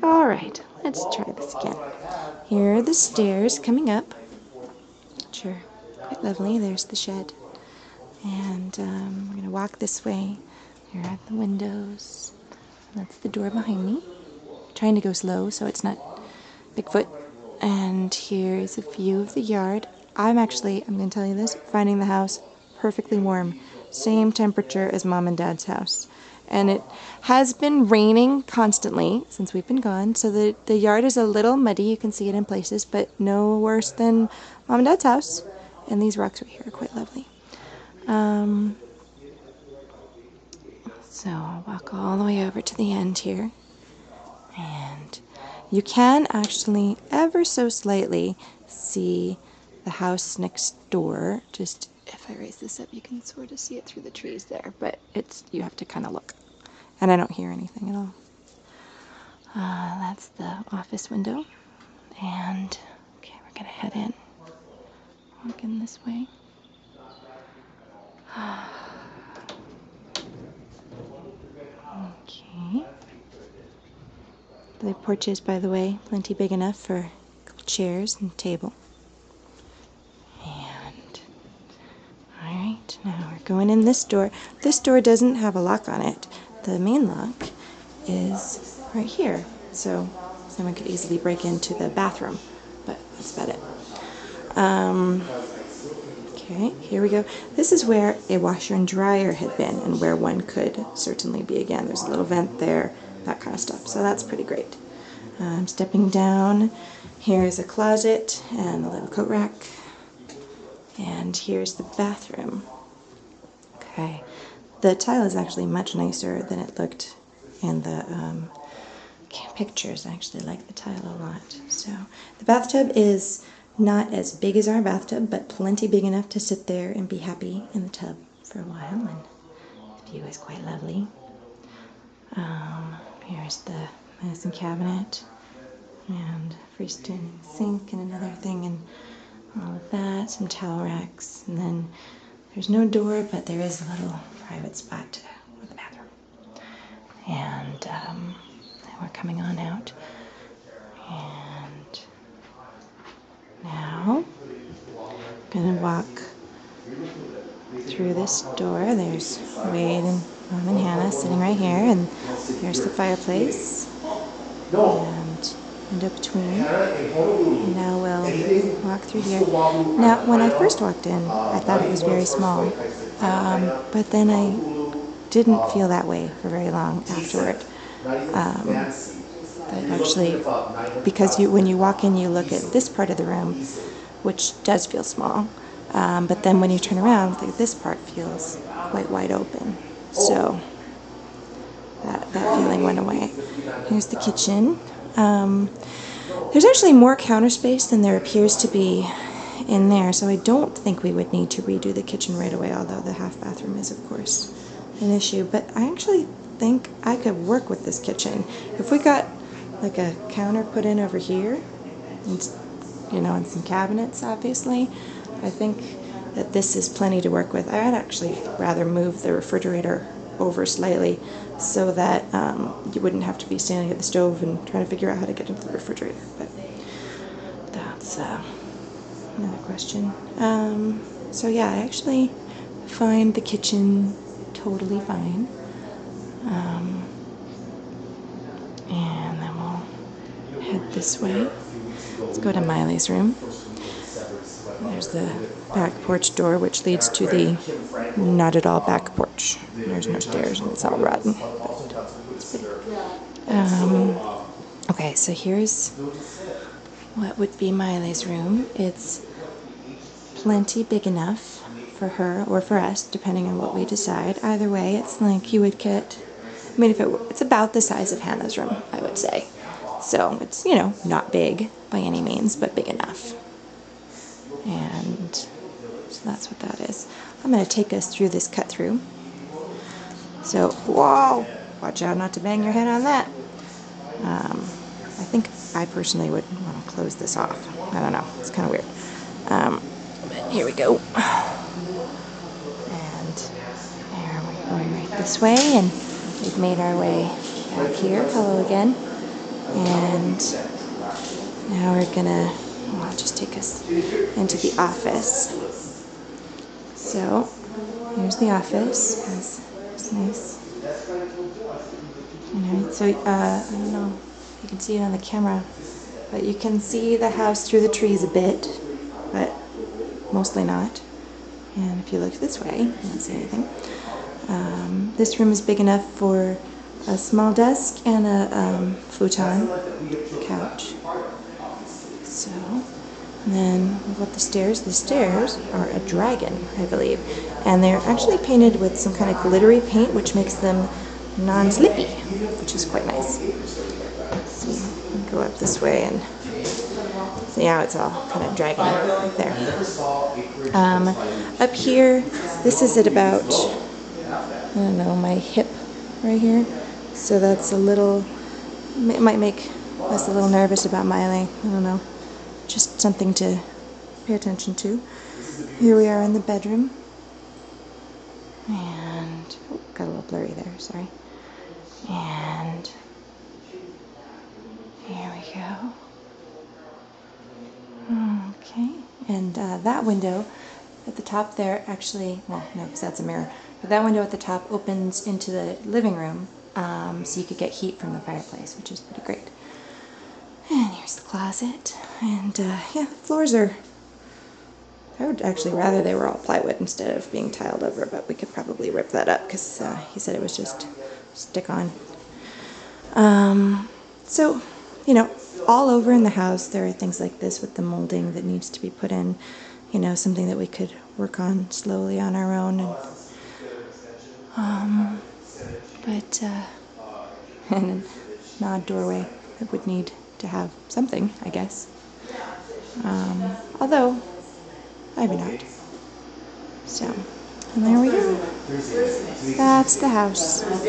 Alright, let's try this again. Here are the stairs coming up, which are quite lovely. There's the shed. And we're going to walk this way. Here are the windows. That's the door behind me. Trying to go slow so it's not Bigfoot. And here's a view of the yard. I'm going to tell you this, finding the house perfectly warm. Same temperature as Mom and Dad's house. And it has been raining constantly since we've been gone, so the yard is a little muddy. You can see it in places, but no worse than Mom and Dad's house. And these rocks right here are quite lovely. So I'll walk all the way over to the end here. And you can actually ever so slightly see the house next door. Just if I raise this up, you can sort of see it through the trees there, but you have to kind of look. And I don't hear anything at all. That's the office window. And okay, we're gonna head in. Walk in this way. Okay. The porch is, by the way, plenty big enough for a couple chairs and a table. And, alright, now we're going in this door. This door doesn't have a lock on it. The main lock is right here. So someone could easily break into the bathroom, but that's about it. Okay, here we go. This is where a washer and dryer had been and where one could certainly be again. There's a little vent there, that kind of stuff. So that's pretty great. I'm stepping down. Here's a closet and a little coat rack. And here's the bathroom. Okay, the tile is actually much nicer than it looked in the pictures. I actually like the tile a lot. So the bathtub is not as big as our bathtub, but plenty big enough to sit there and be happy in the tub for a while. And the view is quite lovely. Here's the medicine cabinet and freestanding sink and another thing and all of that, some towel racks, and then there's no door, but there is a little private spot for the bathroom. And then we're coming on out. And now I'm gonna walk through this door. There's Wade and Mom and Hannah sitting right here, and there's the fireplace and window between. And now we'll walk through here. Now, when I first walked in, I thought it was very small, but then I didn't feel that way for very long afterward. But actually, because when you walk in, you look at this part of the room, which does feel small. But then when you turn around, this part feels quite wide open. So that feeling went away. Here's the kitchen. There's actually more counter space than there appears to be in there, so I don't think we would need to redo the kitchen right away, although the half bathroom is, of course, an issue. But I actually think I could work with this kitchen. If we got like a counter put in over here, and, and some cabinets, obviously, I think that this is plenty to work with. I'd actually rather move the refrigerator over slightly so that you wouldn't have to be standing at the stove and trying to figure out how to get into the refrigerator. But that's another question. So yeah, I actually find the kitchen totally fine. And then we'll head this way. Let's go to Miley's room. There's the back porch door, which leads to the not at all back porch. There's no stairs, and it's all rotten. Okay, so here's what would be Miley's room. It's plenty big enough for her or for us, depending on what we decide. Either way, it's like you would get. I mean, it's about the size of Hannah's room, I would say. So it's, not big by any means, but big enough. And so that's what that is. I'm going to take us through this cut through. So, whoa! Watch out not to bang your head on that. I think I personally would want to close this off. I don't know. It's kind of weird. But here we go. And there we're going right this way, and we've made our way back here. Hello again. And now we're gonna, well, I'll just take us into the office. So here's the office. It's nice. Alright, so I don't know if you can see it on the camera, but you can see the house through the trees a bit, but mostly not. And if you look this way, you don't see anything. This room is big enough for a small desk and a futon couch. So, and then we've got the stairs. The stairs are a dragon, I believe, and they're actually painted with some kind of glittery paint, which makes them non-slippy, which is quite nice. So you go up this way and see how it's all kind of dragging right there. Up here, this is at about, I don't know, my hip right here. So that's a little, it might make us a little nervous about Miley. I don't know. Just something to pay attention to. Here we are in the bedroom. And, oh, got a little blurry there, sorry. And here we go. Okay, and that window at the top there actually, well, no, because that's a mirror, but that window at the top opens into the living room, so you could get heat from the fireplace, which is pretty great. And here's the closet, and yeah, the floors are, I would actually rather they were all plywood instead of being tiled over, but we could probably rip that up because he said it was just stick on. So, you know, all over in the house there are things like this with the molding that needs to be put in, you know, something that we could work on slowly on our own. And, and an odd doorway that would need to have something, I guess. Although, maybe not. So, and there we go. That's the house. Alright.